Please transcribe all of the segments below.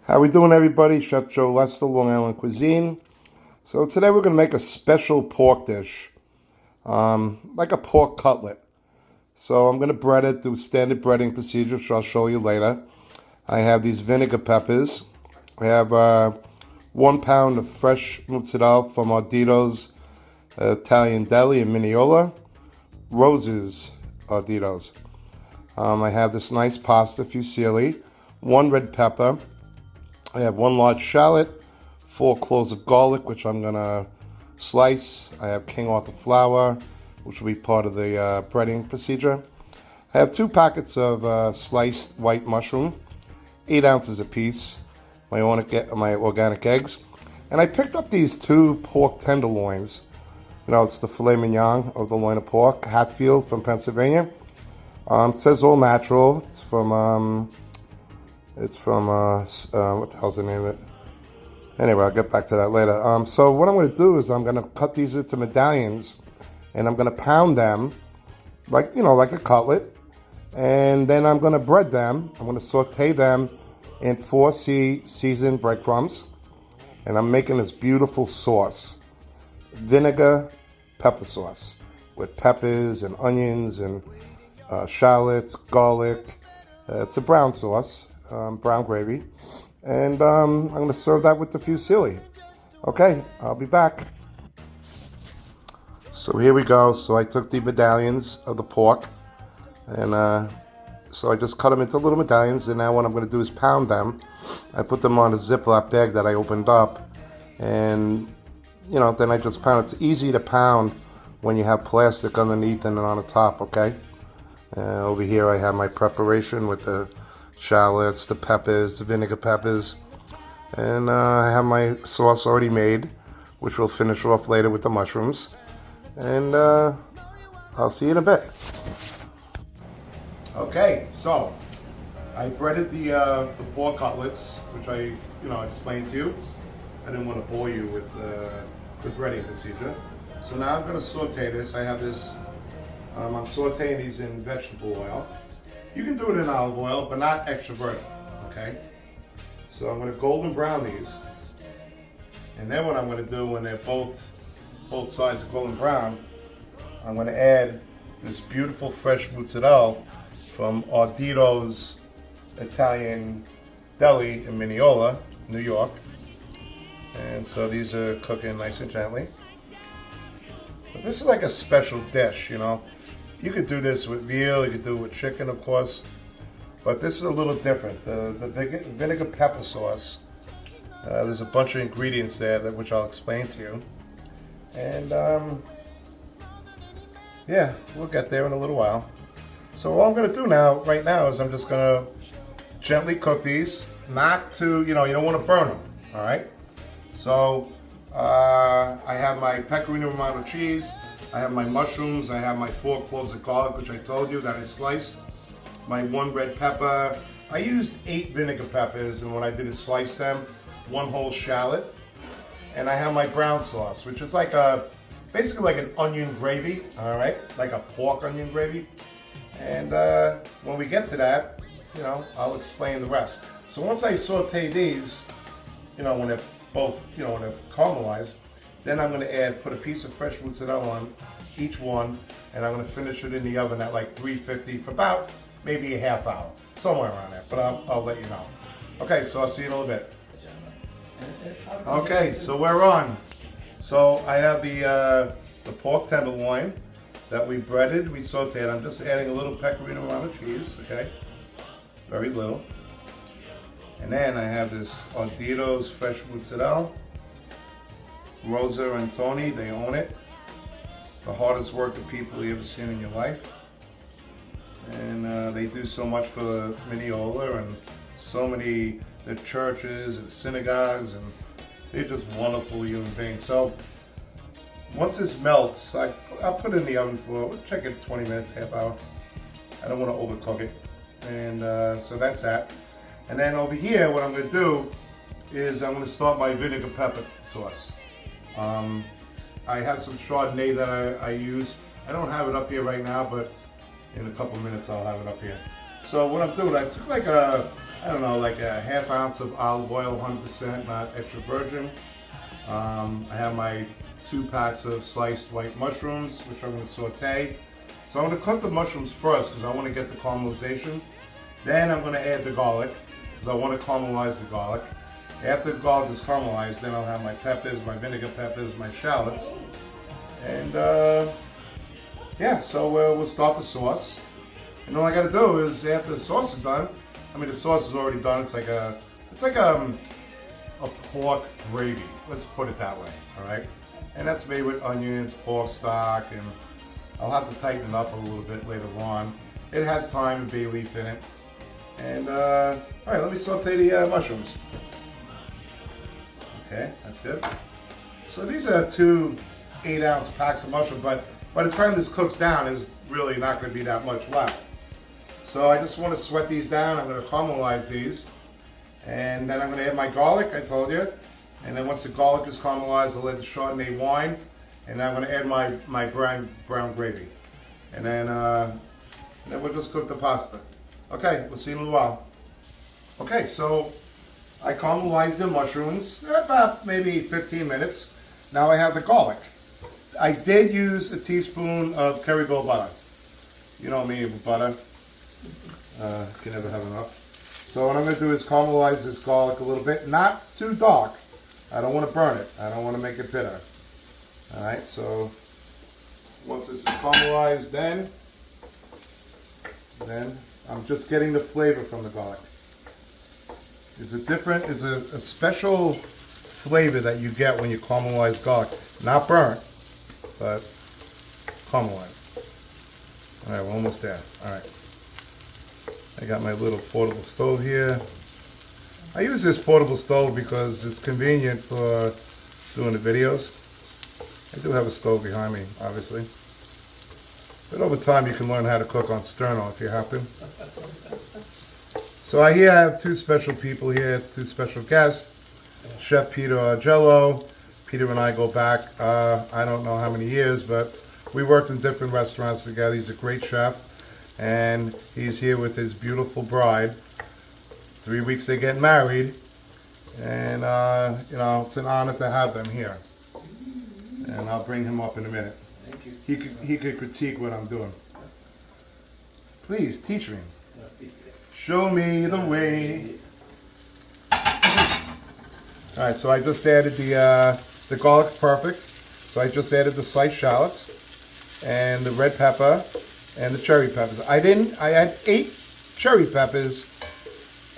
How we doing, everybody? Chef Joe Lester, Long Island Cuisine. So today we're going to make a special pork dish, like a pork cutlet. So I'm going to bread it through standard breading procedure, which I'll show you later. I have these vinegar peppers. I have 1 pound of fresh mozzarella from Ardito's Italian Deli in Mineola. Roses Ardito's. I have this nice pasta fusilli, 1 red pepper. I have 1 large shallot, 4 cloves of garlic, which I'm going to slice. I have King Arthur flour, which will be part of the breading procedure. I have 2 packets of sliced white mushroom, 8 ounces apiece, my organic eggs. And I picked up these 2 pork tenderloins. You know, it's the filet mignon of the loin of pork, Hatfield from Pennsylvania. It says all natural. It's from what the hell's the name of it? Anyway, I'll get back to that later. So what I'm going to do is I'm going to cut these into medallions, and I'm going to pound them like a cutlet, and then I'm going to bread them. I'm going to saute them in 4C seasoned breadcrumbs, and I'm making this beautiful sauce, vinegar pepper sauce, with peppers and onions and shallots, garlic. It's a brown sauce. Brown gravy, and I'm going to serve that with the fusilli. Okay, I'll be back. So here we go. So I took the medallions of the pork, and so I just cut them into little medallions, and now what I'm going to do is pound them. I put them on a Ziploc bag that I opened up, and then I just pound. It's easy to pound when you have plastic underneath and then on the top, okay? Over here I have my preparation with the shallots, the peppers, the vinegar peppers, and I have my sauce already made, which we'll finish off later with the mushrooms, and I'll see you in a bit. Okay, so I breaded the pork cutlets, which I explained to you. I didn't want to bore you with the breading procedure. So now I'm going to saute this. I have this. I'm sauteing these in vegetable oil. You can do it in olive oil, but not extra virgin, okay? So I'm going to golden brown these. And then what I'm going to do when they're both sides are golden brown, I'm going to add this beautiful fresh mozzarella from Ardito's Italian Deli in Mineola, New York. And so these are cooking nice and gently. But this is like a special dish, You could do this with veal, you could do it with chicken, of course, but this is a little different. The vinegar pepper sauce, there's a bunch of ingredients there which I'll explain to you. And yeah, we'll get there in a little while. So all I'm going to do right now, is I'm just going to gently cook these, not to, you don't want to burn them, all right? So I have my pecorino romano cheese. I have my mushrooms, I have my 4 cloves of garlic, which I told you that I sliced, my 1 red pepper. I used 8 vinegar peppers, and what I did is slice them, 1 whole shallot. And I have my brown sauce, which is basically like an onion gravy, all right? Like a pork onion gravy. And when we get to that, I'll explain the rest. So once I saute these, when they're both, when they're caramelized, then I'm going to put a piece of fresh mozzarella on each one, and I'm going to finish it in the oven at like 350 for about maybe a half hour, somewhere around there, but I'll let you know. Okay, so I'll see you in a little bit. Okay, so we're on. So I have the pork tenderloin that we breaded, we sauteed. I'm just adding a little pecorino romano cheese, okay? Very little. And then I have this Ardito's fresh mozzarella. Rosa and Tony, they own it. The hardest working people you ever seen in your life. And they do so much for Mineola and so many, the churches and synagogues, and they're just wonderful human beings. So once this melts, I'll put it in the oven for, check it 20 minutes, half hour. I don't want to overcook it. And so that's that. And then over here, what I'm going to do is I'm going to start my vinegar pepper sauce. I have some Chardonnay that I use. I don't have it up here right now, but in a couple minutes I'll have it up here. So what I'm doing, I took like a I don't know, like a half ounce of olive oil, 100%, not extra virgin. I have my 2 packs of sliced white mushrooms, which I'm going to saute. So I'm going to cook the mushrooms first because I want to get the caramelization. Then I'm going to add the garlic because I want to caramelize the garlic. After the garlic is caramelized, then I'll have my peppers, my vinegar peppers, my shallots. And yeah, so we'll start the sauce. And all I got to do is, after the sauce is done, I mean the sauce is already done. It's like a pork gravy. Let's put it that way. All right, and that's made with onions, pork stock, and I'll have to tighten it up a little bit later on. It has thyme and bay leaf in it. And all right, let me saute the mushrooms. Okay, that's good. So these are 2 8-ounce packs of mushrooms, but by the time this cooks down, there's really not going to be that much left. So I just want to sweat these down. I'm going to caramelize these. And then I'm going to add my garlic, I told you. And then once the garlic is caramelized, I'll add the Chardonnay wine. And then I'm going to add my brown gravy. And then we'll just cook the pasta. Okay, we'll see in a little while. Okay, so I caramelized the mushrooms, about maybe 15 minutes. Now I have the garlic. I did use a teaspoon of Kerryville butter. You know me with butter. Can never have enough. So what I'm going to do is caramelize this garlic a little bit. Not too dark. I don't want to burn it. I don't want to make it bitter. Alright, so once this is caramelized, then I'm just getting the flavor from the garlic. It's a special flavor that you get when you caramelize garlic. Not burnt, but caramelized. Alright, we're almost there. Alright. I got my little portable stove here. I use this portable stove because it's convenient for doing the videos. I do have a stove behind me, obviously. But over time you can learn how to cook on sterno if you have to. So I have 2 special people here, 2 special guests. Chef Peter Argello. Peter and I go back, I don't know how many years, but we worked in different restaurants together. He's a great chef. And he's here with his beautiful bride. 3 weeks they get married. And, you know, it's an honor to have them here. And I'll bring him up in a minute. Thank you. He could critique what I'm doing. Please, teach me. Show me the way. Alright, so I just added the garlic's perfect. So I just added the sliced shallots and the red pepper and the cherry peppers. I had 8 cherry peppers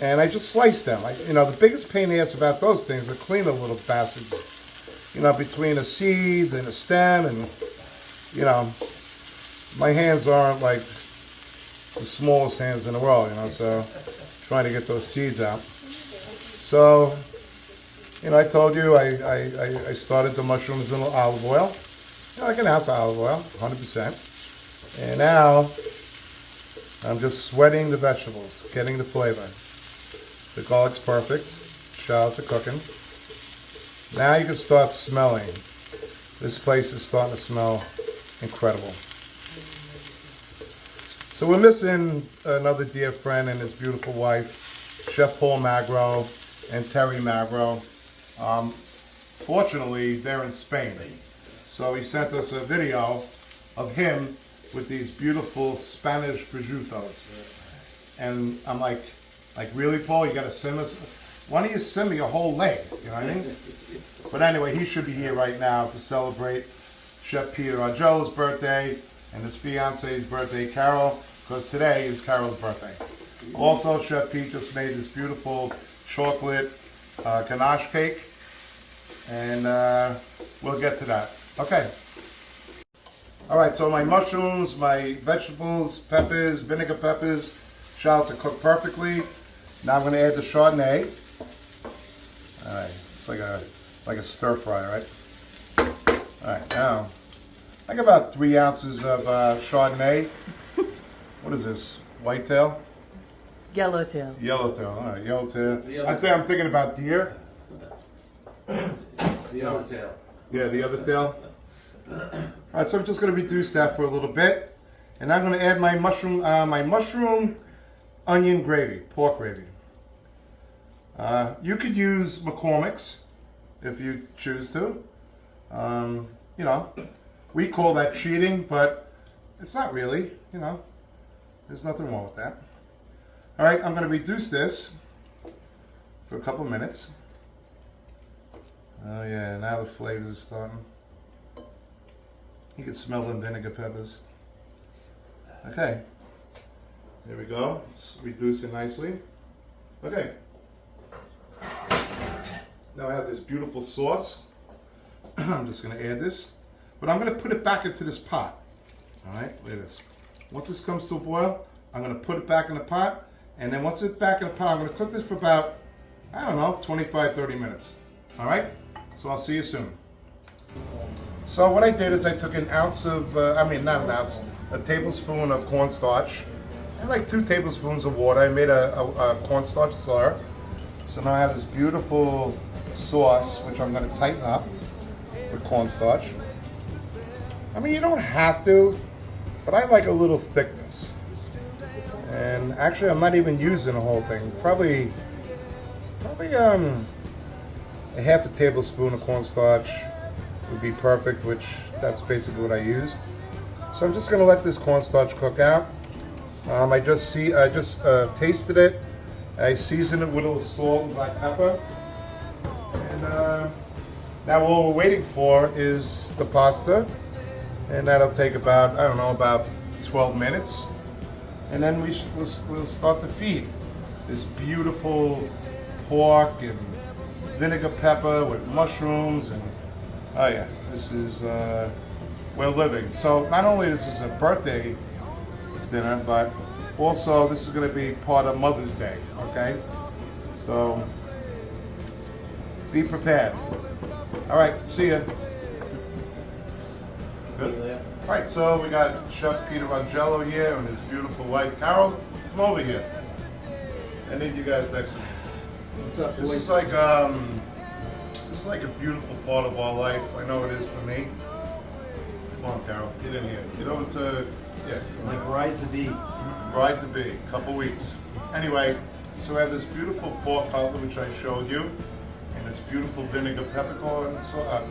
and I just sliced them. You know, the biggest pain in the ass about those things are clean the little bastards. You know, between the seeds and the stem, and you know, my hands aren't like the smallest hands in the world, you know, so trying to get those seeds out. So, you know, I told you I started the mushrooms in olive oil, you know, like an ounce of olive oil, 100%. And now I'm just sweating the vegetables, getting the flavor. The garlic's perfect, shallots are cooking. Now you can start smelling. This place is starting to smell incredible. So we're missing another dear friend and his beautiful wife, Chef Paul Magro and Terry Magro. Fortunately, they're in Spain. So he sent us a video of him with these beautiful Spanish prosciuttos. And I'm like, really, Paul? You got to send us? Why don't you send me a whole leg? You know what I mean? But anyway, he should be here right now to celebrate Chef Peter Argello's birthday and his fiance's birthday, Carol, because today is Carol's birthday. Also, Chef Pete just made this beautiful chocolate ganache cake, and we'll get to that. Okay. All right, so my mushrooms, my vegetables, peppers, vinegar peppers, shallots are cooked perfectly. Now I'm going to add the Chardonnay. All right, it's like a stir fry, right? All right, now I got about 3 ounces of Chardonnay. What is this? Whitetail? Yellowtail. Yellowtail. All right, yellowtail. I'm thinking about deer. The other tail. Yeah, the other tail. All right, so I'm just going to reduce that for a little bit, and I'm going to add my mushroom onion gravy, pork gravy. You could use McCormick's if you choose to. You know, we call that cheating, but it's not really, you know. There's nothing wrong with that. All right, I'm going to reduce this for a couple minutes. Oh yeah, now the flavors are starting. You can smell them vinegar peppers. Okay, there we go. It's reducing nicely. Okay. Now I have this beautiful sauce. I'm just going to add this, but I'm going to put it back into this pot. All right, look at this. Once this comes to a boil, I'm going to put it back in the pot, and then once it's back in the pot, I'm going to cook this for about, I don't know, 25, 30 minutes. All right, so I'll see you soon. So what I did is I took an ounce of, not an ounce, a tablespoon of cornstarch, and like 2 tablespoons of water. I made a cornstarch slur. So now I have this beautiful sauce, which I'm going to tighten up with cornstarch. I mean, you don't have to, but I like a little thickness. And actually, I'm not even using the whole thing. Probably a half a tablespoon of cornstarch would be perfect, which that's basically what I used. So I'm just going to let this cornstarch cook out. I just tasted it. I seasoned it with a little salt and black pepper. And now all we're waiting for is the pasta. And that'll take about, I don't know, about 12 minutes. And then we'll start to feed this beautiful pork and vinegar pepper with mushrooms. And oh yeah, this is, we're living. So not only this is a birthday dinner, but also this is going to be part of Mother's Day, okay? So be prepared. All right, see ya. Good. All right, so we got Chef Peter Rangello here and his beautiful wife Carol. Come over here. I need you guys next to me. What's up, This boys? is like a beautiful part of our life. I know it is for me. Come on, Carol, get in here. Get over to My bride to be. bride to be. Couple weeks. Anyway, so I have this beautiful pork cutlet which I showed you, and this beautiful vinegar peppercorn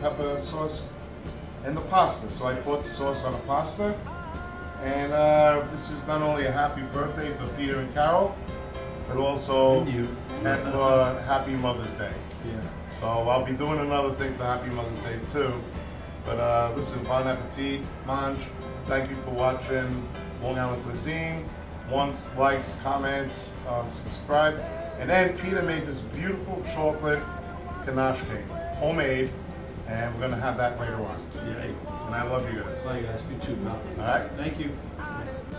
pepper sauce. And the pasta. So I poured the sauce on the pasta. And this is not only a happy birthday for Peter and Carol, but also And you. and for Happy Mother's Day. Yeah. So I'll be doing another thing for Happy Mother's Day too. But listen, bon appetit, mange. Thank you for watching Long Island Cuisine. Once, likes, comments, subscribe. And then Peter made this beautiful chocolate ganache cake, homemade. And we're going to have that later on. Yeah. And I love you guys. Bye, guys. Good shooting. All right? Thank you.